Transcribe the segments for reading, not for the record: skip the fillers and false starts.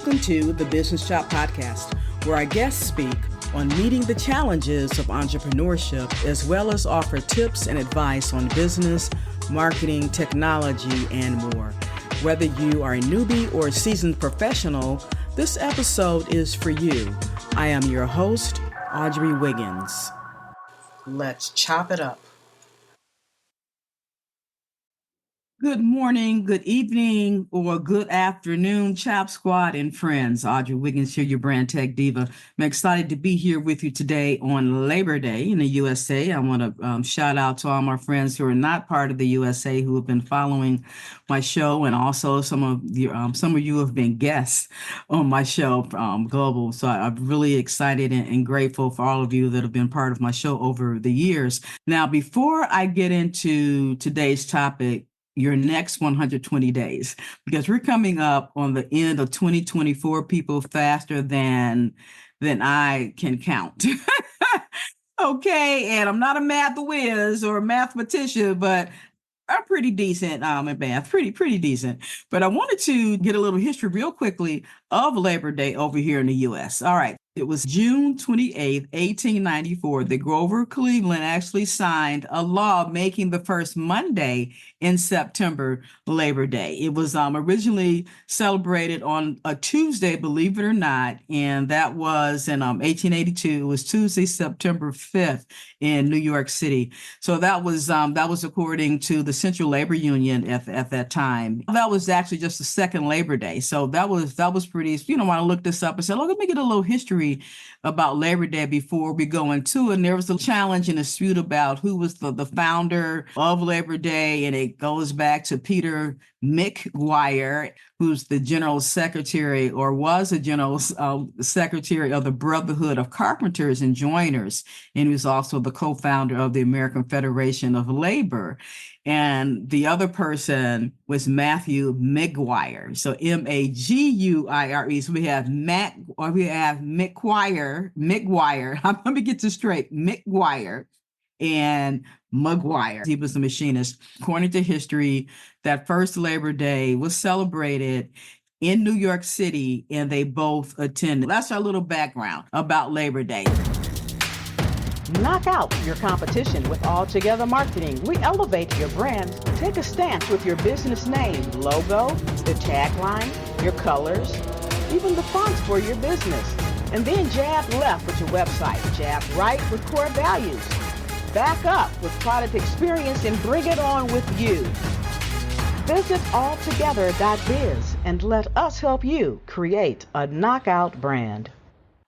Welcome to the Business Shop Podcast, where our guests speak on meeting the challenges of entrepreneurship, as well as offer tips and advice on business, marketing, technology, and more. Whether you are a newbie or a seasoned professional, this episode is for you. I am your host, Audrey Wiggins. Let's chop it up. Good morning, good evening, or good afternoon, Chop Squad and friends. Audrey Wiggins here, your brand Tech Diva. I'm excited to be here with you today on Labor Day in the USA. I want to shout out to all my friends who are not part of the USA who have been following my show, and also some of you have been guests on my show, Global. So I'm really excited and grateful for all of you that have been part of my show over the years. Now, before I get into today's topic, your next 120 days, because we're coming up on the end of 2024, people, faster than I can count. Okay, and I'm not a math whiz or a mathematician, but I'm pretty decent in math, pretty decent. But I wanted to get a little history real quickly of Labor Day over here in the U.S. All right. It was June 28th, 1894, that Grover Cleveland actually signed a law making the first Monday in September Labor Day. It was originally celebrated on a Tuesday, believe it or not, and that was in 1882. It was Tuesday, September 5th in New York City. So that was according to the Central Labor Union at that time. That was actually just the second Labor Day. So that was pretty, when I looked this up and said, let me get a little history about Labor Day before we go into it. And there was a challenge and a dispute about who was the founder of Labor Day. And it goes back to Peter McGuire, who's the general secretary or was a general secretary of the Brotherhood of Carpenters and Joiners. And he was also the co-founder of the American Federation of Labor. And the other person was Matthew McGuire. So MAGUIRE. So we have McGuire. Let me get this straight. McGuire and McGuire. He was a machinist. According to history, that first Labor Day was celebrated in New York City, and they both attended. That's our little background about Labor Day. Knock out your competition with Altogether Marketing. We elevate your brand. Take a stance with your business name, logo, the tagline, your colors, even the fonts for your business. And then jab left with your website, jab right with core values. Back up with product experience and bring it on with you. Visit altogether.biz and let us help you create a knockout brand.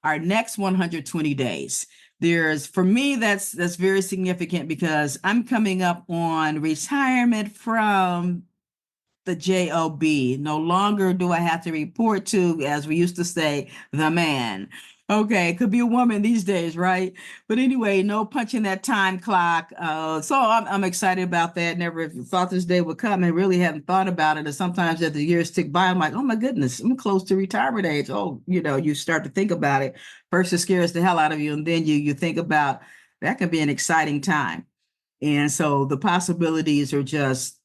Our next 120 days. For me, that's very significant because I'm coming up on retirement from the job. No longer do I have to report to, as we used to say, the man. Okay, it could be a woman these days, right? But anyway, no punching that time clock. So I'm excited about that. Never thought this day would come and really haven't thought about it. And sometimes as the years tick by, I'm like, oh my goodness, I'm close to retirement age. Oh, you start to think about it. First, it scares the hell out of you. And then you think about that can be an exciting time. And so the possibilities are just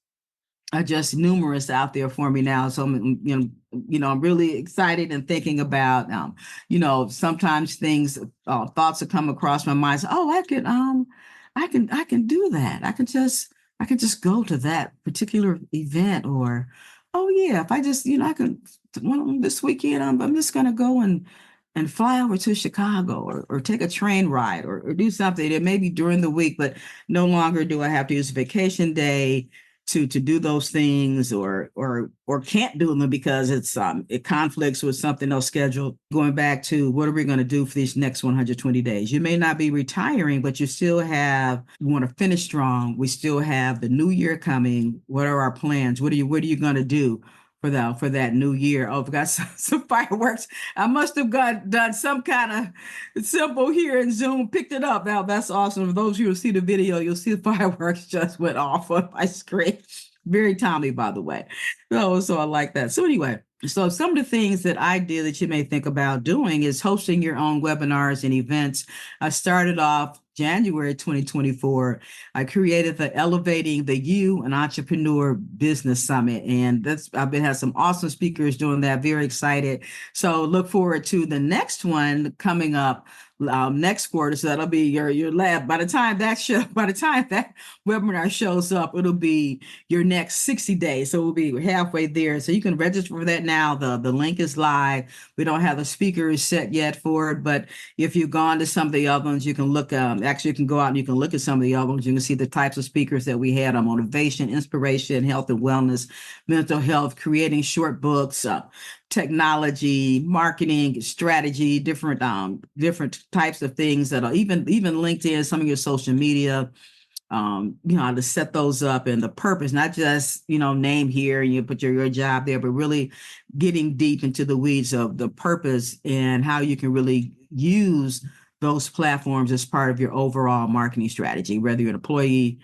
numerous out there for me now. So I'm really excited and thinking about, sometimes thoughts will come across my mind. So, I can do that. I can just go to that particular event, or, if I just, this weekend, I'm just going to go and fly over to Chicago or take a train ride or do something. It may be during the week, but no longer do I have to use a vacation day to do those things or can't do them because it conflicts with something else scheduled. Going back to what are we going to do for these next 120 days? You may not be retiring, but you want to finish strong. We still have the new year coming. What are our plans? What are you going to do for that new year? Oh, I've got some fireworks. I must have done some kind of symbol here in Zoom, picked it up. Now that's awesome. For those who will see the video, you'll see the fireworks just went off on my screen. Very timely, by the way. So I like that. So anyway, so some of the things that I did that you may think about doing is hosting your own webinars and events. I started off January 2024, I created the Elevating the You and Entrepreneur Business Summit. And I've been had some awesome speakers doing that. Very excited. So look forward to the next one coming up next quarter. So that'll be your lab. By the time that webinar shows up, it'll be your next 60 days. So we'll be halfway there. So you can register for that now. The link is live. We don't have the speakers set yet for it, but if you've gone to some of the other ones, you can look, actually you can go out and you can look at some of the other ones. You can see the types of speakers that we had on motivation, inspiration, health and wellness, mental health, creating short books, technology, marketing, strategy, different types of things that are even LinkedIn, some of your social media, to set those up, and the purpose, not just, name here and you put your job there, but really getting deep into the weeds of the purpose and how you can really use those platforms as part of your overall marketing strategy, whether you're an employee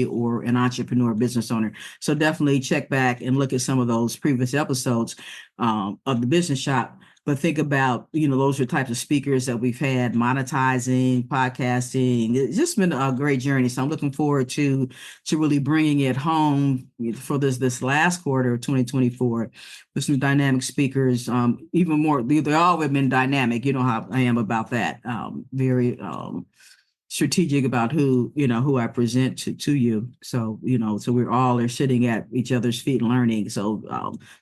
or an entrepreneur business owner. So definitely check back and look at some of those previous episodes of the Business Shop. But think about, those are types of speakers that we've had, monetizing, podcasting. It's just been a great journey. So I'm looking forward to really bringing it home for this last quarter of 2024 with some dynamic speakers. Even more, they all have been dynamic. You know how I am about that. Very strategic about who I present to you. So, so we're all are sitting at each other's feet learning. So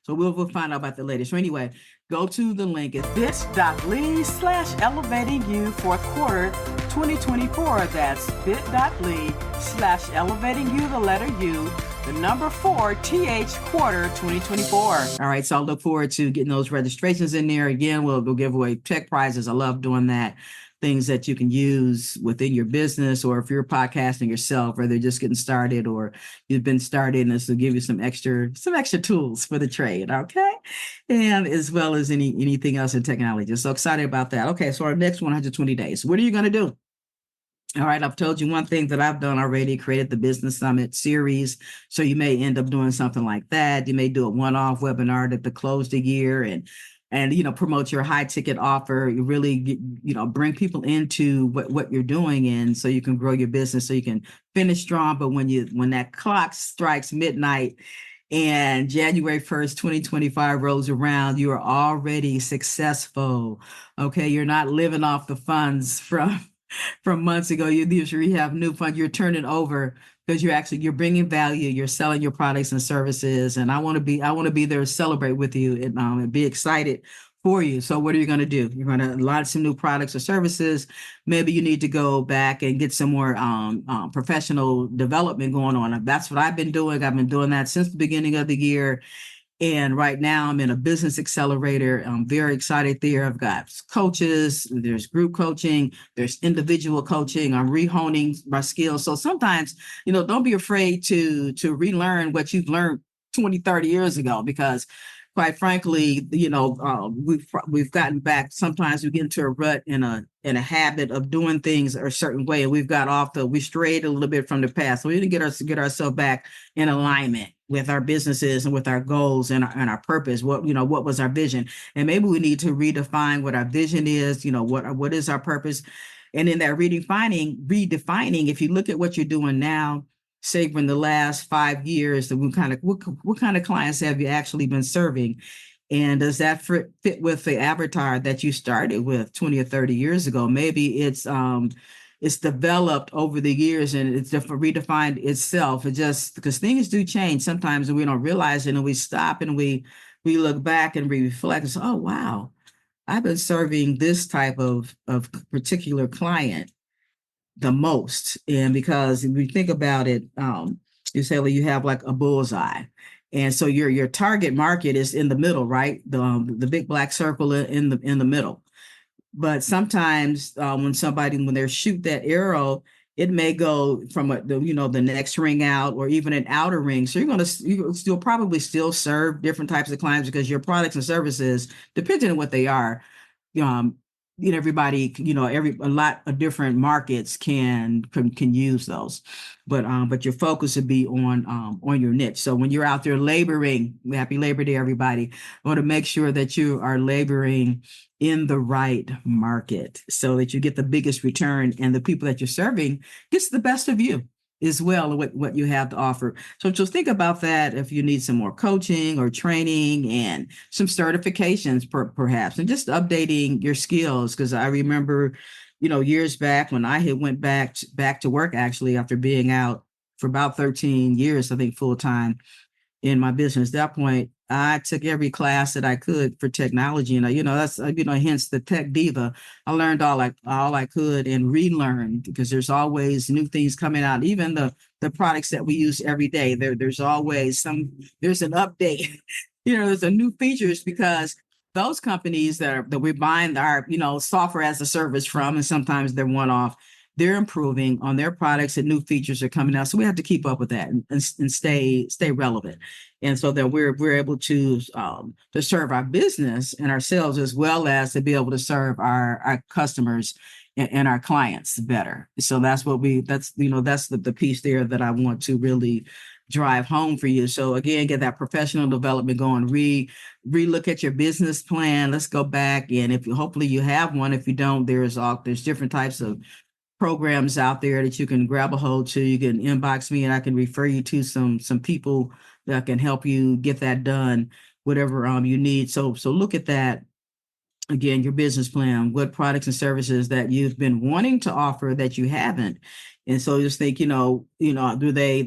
we'll find out about the latest. So anyway, go to the link at bit.ly/elevatingyou fourth quarter 2024. That's bit.ly/elevatingyou, the letter U, the number 4 TH quarter 2024. All right. So I'll look forward to getting those registrations in there. Again, we'll give away tech prizes. I love doing that. Things that you can use within your business, or if you're podcasting yourself, or they're just getting started, or you've been started, and this will give you some extra tools for the trade. Okay. And as well as anything else in technology. So excited about that. Okay. So our next 120 days, what are you going to do? All right. I've told you one thing that I've done already, created the Business Summit series. So you may end up doing something like that. You may do a one-off webinar to close the year and promote your high ticket offer. You really, bring people into what you're doing, and so you can grow your business, so you can finish strong. But when that clock strikes midnight and January 1st, 2025 rolls around, you are already successful. Okay. You're not living off the funds from months ago. You usually have new funds you're turning over, because you're bringing value, you're selling your products and services. And I want to be there to celebrate with you and be excited for you. So what are you going to do? You're going to launch some new products or services. Maybe you need to go back and get some more professional development going on. That's what I've been doing. I've been doing that since the beginning of the year. And right now I'm in a business accelerator. I'm very excited there. I've got coaches, there's group coaching, there's individual coaching. I'm rehoning my skills. So sometimes, don't be afraid to relearn what you've learned 20, 30 years ago, because quite frankly, we've gotten back. Sometimes we get into a rut in a habit of doing things a certain way. And we strayed a little bit from the past. So we need to get ourselves back in alignment with our businesses and with our goals and our purpose. What was our vision? And maybe we need to redefine what our vision is, what is our purpose? And in that redefining, if you look at what you're doing now, say in the last 5 years, what kind of clients have you actually been serving? And does that fit with the avatar that you started with 20 or 30 years ago? Maybe it's developed over the years and it's redefined itself. It just, because things do change sometimes and we don't realize it, and we stop and we look back and we reflect and say, oh, wow, I've been serving this type of particular client the most. And because if you think about it, you say, well, you have like a bullseye. And so your target market is in the middle, right? The big black circle in the middle. But sometimes when they're shoot that arrow, it may go from the next ring out, or even an outer ring. So you'll probably still serve different types of clients, because your products and services, depending on what they are, everybody, a lot of different markets can use those, but your focus would be on your niche. So when you're out there laboring, happy Labor Day, everybody, I want to make sure that you are laboring in the right market so that you get the biggest return and the people that you're serving gets the best of you as well, what you have to offer. So just think about that if you need some more coaching or training and some certifications perhaps, and just updating your skills. Because I remember, years back when I had went back to work, actually, after being out for about 13 years, I think, full time in my business. At that point, I took every class that I could for technology, and that's hence the Tech Diva. I learned all I could and relearned, because there's always new things coming out. Even the products that we use every day, there's always there's an update. There's a new features, because those companies that we're buying our software as a service from, and sometimes they're one off. They're improving on their products and new features are coming out. So we have to keep up with that and stay relevant. And so that we're able to serve our business and ourselves, as well as to be able to serve our customers and our clients better. So that's the piece there that I want to really drive home for you. So again, get that professional development going, re-look at your business plan. Let's go back. And hopefully you have one. If you don't, there's different types of programs out there that you can grab a hold to. You can inbox me and I can refer you to some people that can help you get that done, whatever you need. So look at that. Again, your business plan, what products and services that you've been wanting to offer that you haven't. And so just think, are they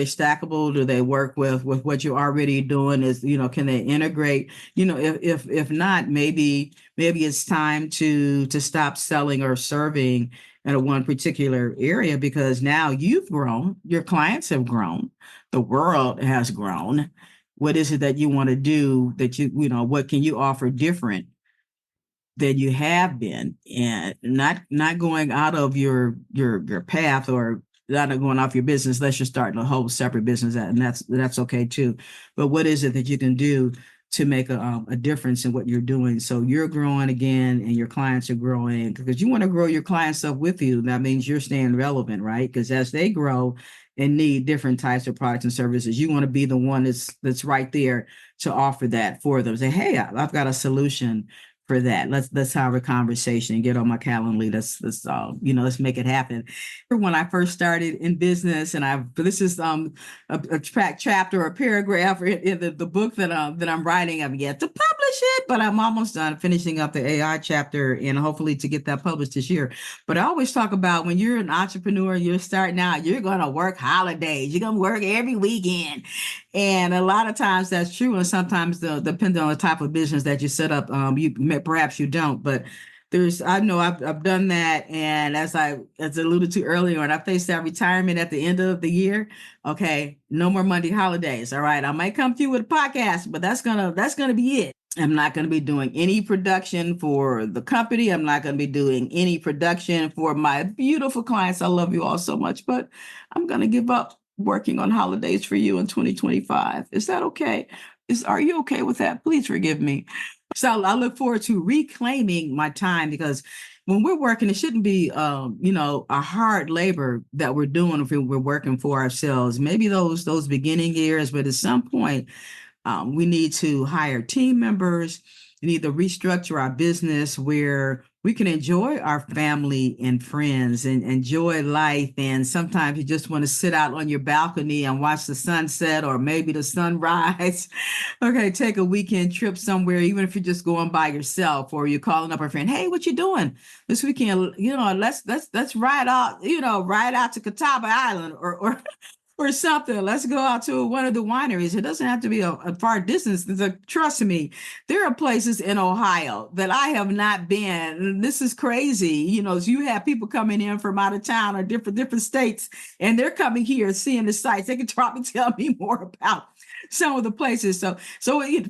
stackable? Do they work with what you're already doing? Can they integrate? If not, maybe it's time to stop selling or serving in one particular area, because now you've grown, your clients have grown, the world has grown. What is it that you want to do that what can you offer different than you have been, and not going out of your path, or not going off your business unless you're starting a whole separate business, and that's okay too. But what is it that you can do to make a difference in what you're doing? So you're growing again and your clients are growing, because you want to grow your clients up with you. That means you're staying relevant, right? Because as they grow and need different types of products and services, you want to be the one that's right there to offer that for them. Say, hey, I've got a solution for that. Let's have a conversation and get on my Calendly. Let's make it happen. When I first started in business, and this is a chapter or a paragraph in the book that I'm writing. I've yet to publish it, but I'm almost done finishing up the AI chapter, and hopefully to get that published this year. But I always talk about, when you're an entrepreneur, you're starting out, you're going to work holidays, you're going to work every weekend. And a lot of times that's true. And sometimes depending on the type of business that you set up, perhaps you don't, but I know I've done that. And as alluded to earlier, and I faced that retirement at the end of the year. Okay, no more Monday holidays. All right, I might come to you with a podcast, but that's gonna be it. I'm not going to be doing any production for the company. I'm not going to be doing any production for my beautiful clients. I love you all so much, but I'm going to give up working on holidays for you in 2025. Is that okay? Are you okay with that? Please forgive me. So I look forward to reclaiming my time, because when we're working, it shouldn't be, a hard labor that we're doing if we're working for ourselves. Maybe those beginning years, but at some point, we need to hire team members. We need to restructure our business where we can enjoy our family and friends and enjoy life. And sometimes you just want to sit out on your balcony and watch the sunset, or maybe the sunrise. Okay, take a weekend trip somewhere, even if you're just going by yourself, or you're calling up a friend. Hey, what you doing this weekend? Let's ride out to Catawba Island or something. Let's go out to one of the wineries. It doesn't have to be a far distance. Trust me, there are places in Ohio that I have not been. This is crazy. You have people coming in from out of town or different states, and they're coming here seeing the sites. They can probably tell me more about some of the places. So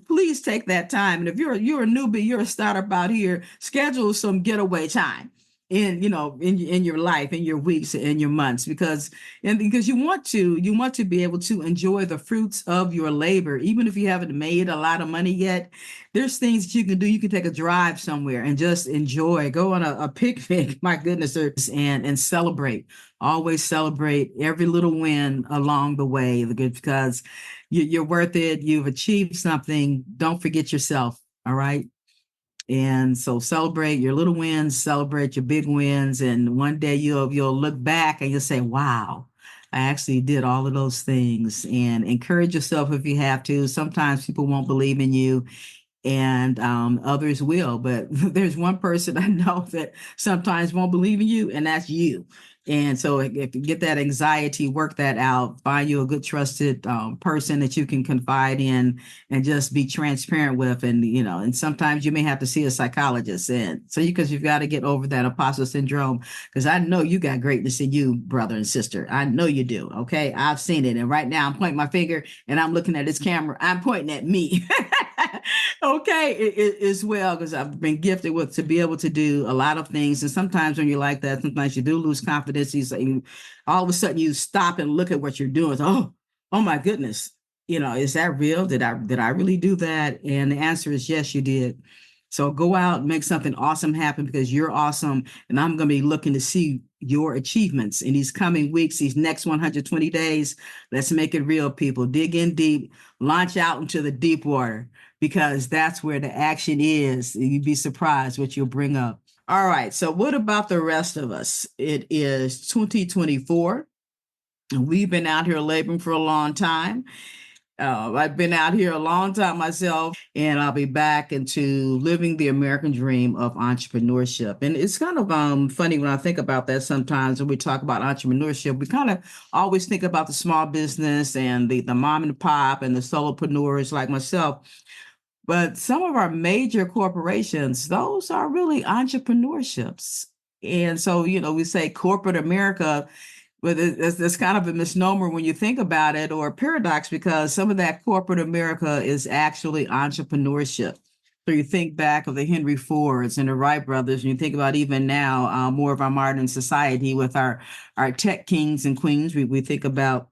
please take that time. And if you're a newbie, you're a startup out here, schedule some getaway time. in, in your life, in your weeks, in your months, because you want to be able to enjoy the fruits of your labor, even if you haven't made a lot of money yet. There's things that you can do. You can take a drive somewhere and just enjoy, go on a picnic, my goodness, and celebrate. Always celebrate every little win along the way, because you're worth it. You've achieved something. Don't forget yourself. All right. And so celebrate your little wins, celebrate your big wins. And one day you'll look back and you'll say, wow, I actually did all of those things. And encourage yourself if you have to. Sometimes people won't believe in you, and others will. But there's one person I know that sometimes won't believe in you, and that's you. And so if you get that anxiety, work that out, find you a good trusted person that you can confide in and just be transparent with. And sometimes you may have to see a psychologist. And so because you've got to get over that imposter syndrome, because I know you got greatness in you, brother and sister. I know you do. Okay. I've seen it. And right now I'm pointing my finger and I'm looking at this camera. I'm pointing at me. Okay, as well, because I've been gifted to be able to do a lot of things. And sometimes when you're like that, sometimes you do lose confidence. All of a sudden you stop and look at what you're doing. Oh my goodness. Is that real? Did I really do that? And the answer is yes, you did. So go out and make something awesome happen, because you're awesome. And I'm going to be looking to see your achievements in these coming weeks, these next 120 days. Let's make it real, people. Dig in deep, launch out into the deep water, because that's where the action is. You'd be surprised what you'll bring up. All right. So what about the rest of us? It is 2024. And we've been out here laboring for a long time. I've been out here a long time myself, and I'll be back into living the American dream of entrepreneurship. And it's kind of funny when I think about that. Sometimes when we talk about entrepreneurship, we kind of always think about the small business and the mom and pop and the solopreneurs like myself. But some of our major corporations, those are really entrepreneurships. And so, we say corporate America, but it's kind of a misnomer when you think about it, or a paradox, because some of that corporate America is actually entrepreneurship. So you think back of the Henry Fords and the Wright brothers, and you think about even now, more of our modern society with our tech kings and queens. We think about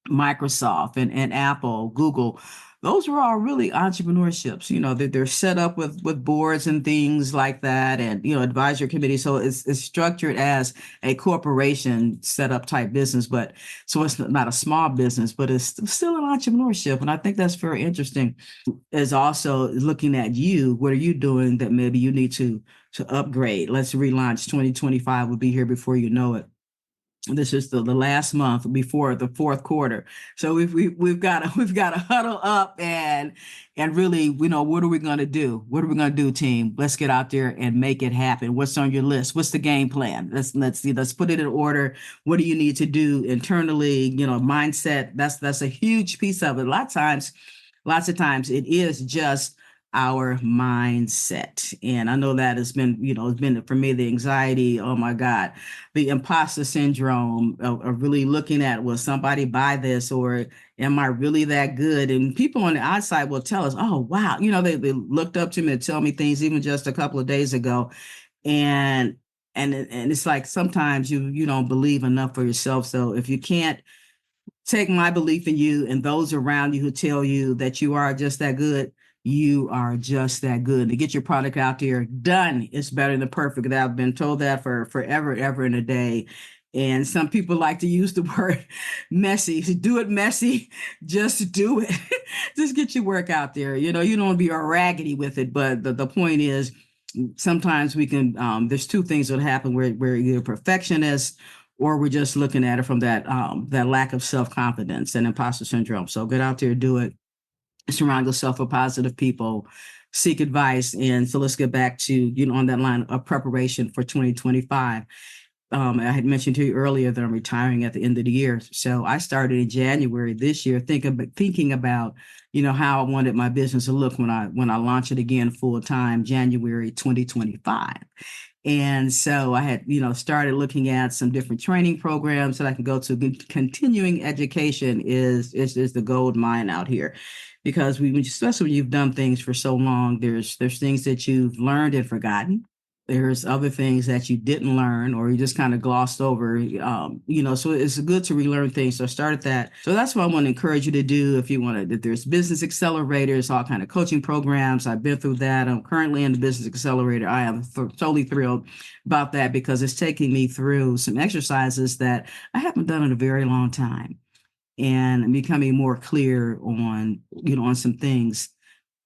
Microsoft and Apple, Google. Those were all really entrepreneurships. They're set up with boards and things like that, and advisory committee. So it's structured as a corporation setup type business, but so it's not a small business, but it's still an entrepreneurship. And I think that's very interesting. Is also looking at you. What are you doing that maybe you need to upgrade? Let's relaunch. 2025 will be here before you know it. This is the last month before the fourth quarter. So we've got to huddle up and really, what are we going to do? What are we going to do, team? Let's get out there and make it happen. What's on your list? What's the game plan? Let's put it in order. What do you need to do internally? Mindset. That's a huge piece of it. Lots of times it is just our mindset. And I know that has been, it's been for me, the anxiety, oh my God, the imposter syndrome of really looking at, will somebody buy this, or am I really that good? And people on the outside will tell us, oh, wow. They looked up to me and tell me things even just a couple of days ago. And it's like, sometimes you don't believe enough for yourself. So if you can't take my belief in you and those around you who tell you that you are just that good, you are just that good. To get your product out there, done is better than perfect. I've been told that for forever, ever and a day. And some people like to use the word messy. Do it messy. Just do it. Just get your work out there. You don't want to be raggedy with it. But the point is, sometimes we can, there's two things that happen where we're either perfectionists, or we're just looking at it from that lack of self-confidence and imposter syndrome. So get out there, do it. Surround yourself with positive people, seek advice. And so let's get back to, on that line of preparation for 2025. I had mentioned to you earlier that I'm retiring at the end of the year. So I started in January this year, thinking about, how I wanted my business to look when I launch it again full time, January 2025. And so I had, started looking at some different training programs that I can go to. Continuing education is the gold mine out here, because especially when you've done things for so long, there's things that you've learned and forgotten. There's other things that you didn't learn or you just kind of glossed over, so it's good to relearn things. So I started that. So that's what I want to encourage you to do. If you want to, there's business accelerators, all kind of coaching programs. I've been through that. I'm currently in the business accelerator. I am totally thrilled about that because it's taking me through some exercises that I haven't done in a very long time, and I'm becoming more clear on, on some things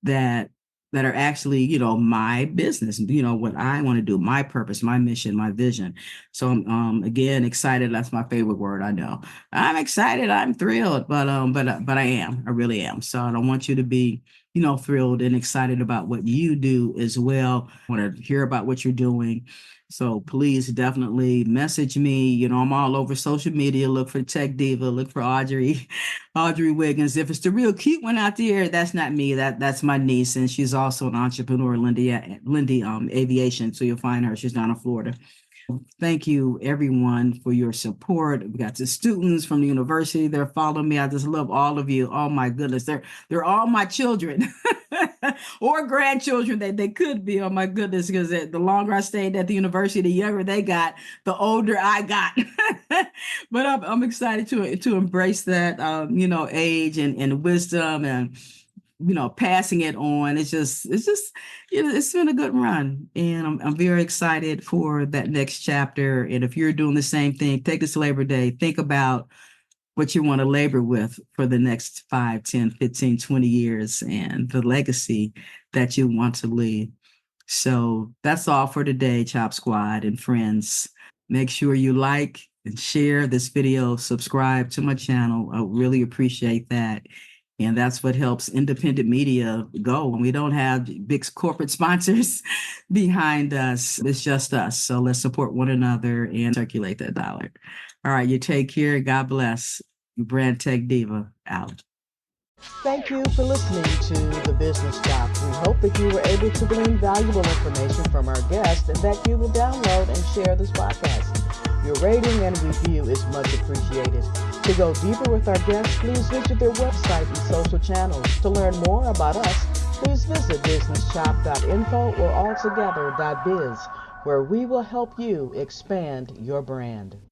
that are actually, my business, what I want to do, my purpose, my mission, my vision. So I'm again excited. That's my favorite word. I know. I'm excited. I'm thrilled, but I really am. So I don't want you to be, thrilled and excited about what you do as well. I want to hear about what you're doing. So please definitely message me. I'm all over social media. Look for Tech Diva. Look for Audrey Wiggins. If it's the real cute one out there, that's not me. That's my niece, and she's also an entrepreneur, Lindy Aviation. So you'll find her. She's down in Florida. Thank you, everyone, for your support. We got the students from the university. They're following me. I just love all of you. Oh my goodness, they're all my children or grandchildren that they could be. Oh my goodness, because the longer I stayed at the university, the younger they got, the older I got. But I'm excited to embrace that, age and wisdom and passing it on. It's just, it's been a good run, and I'm very excited for that next chapter. And if you're doing the same thing, take this Labor Day, think about what you want to labor with for the next 5, 10, 15, 20 years and the legacy that you want to leave. So that's all for today, Chop Squad and friends. Make sure you like and share this video, subscribe to my channel. I really appreciate that. And that's what helps independent media go when we don't have big corporate sponsors behind us. It's just us. So let's support one another and circulate that dollar. All right, you take care. God bless. Brand Tech Diva out. Thank you for listening to The Business Shop. We hope that you were able to glean valuable information from our guest and that you will download and share this podcast. Your rating and review is much appreciated. To go deeper with our guests, please visit their website and social channels. To learn more about us, please visit businessshop.info or altogether.biz, where we will help you expand your brand.